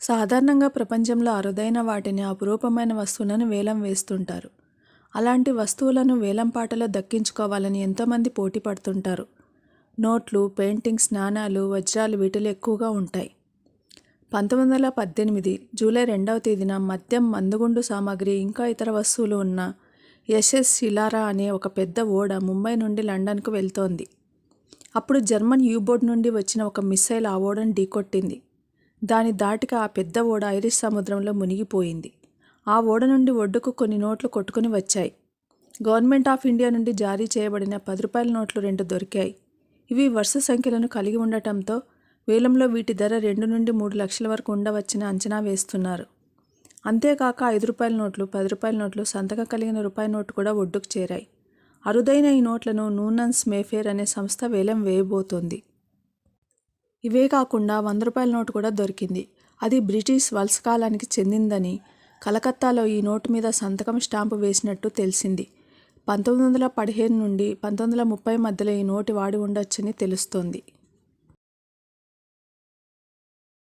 సాధారణంగా ప్రపంచంలో అరుదైన వాటిని, అపురూపమైన వస్తువులను వేలం వేస్తుంటారు. అలాంటి వస్తువులను వేలంపాటలో దక్కించుకోవాలని ఎంతోమంది పోటీ పడుతుంటారు. నోట్లు, పెయింటింగ్స్, నాణాలు, వజ్రాలు వీటిలో ఎక్కువగా ఉంటాయి. 1918 జూలై 2వ తేదీన మద్యం, మందుగుండు సామాగ్రి, ఇంకా ఇతర వస్తువులు ఉన్న ఎస్ఎస్ షిలారా అనే ఒక పెద్ద ఓడ ముంబై నుండి లండన్కు వెళ్తోంది. అప్పుడు జర్మన్ యూబోట్ నుండి వచ్చిన ఒక మిస్సైల్ ఆ ఓడను ఢీకొట్టింది. దాని ధాటికి ఆ పెద్ద ఓడ ఐరిష్ సముద్రంలో మునిగిపోయింది. ఆ ఓడ నుండి ఒడ్డుకు కొన్ని నోట్లు కొట్టుకుని వచ్చాయి. గవర్నమెంట్ ఆఫ్ ఇండియా నుండి జారీ చేయబడిన 10 రూపాయల నోట్లు 2 దొరికాయి. ఇవి వరుస సంఖ్యలను కలిగి ఉండటంతో వేలంలో వీటి ధర 2 నుండి 3 లక్షల వరకు ఉండవచ్చని అంచనా వేస్తున్నారు. అంతేకాక 5 రూపాయల నోట్లు, 10 రూపాయల నోట్లు, సంతకం కలిగిన రూపాయి నోటు కూడా ఒడ్డుకు చేరాయి. అరుదైన ఈ నోట్లను నూనన్స్ మేఫేర్ అనే సంస్థ వేలం వేయబోతోంది. ఇవే కాకుండా 100 రూపాయల నోటు కూడా దొరికింది. అది బ్రిటిష్ వలస కాలానికి చెందిందని, కలకత్తాలో ఈ నోటు మీద సంతకం స్టాంపు వేసినట్టు తెలిసింది. 1915 నుండి 1930 మధ్యలో ఈ నోటు వాడి ఉండొచ్చని తెలుస్తోంది.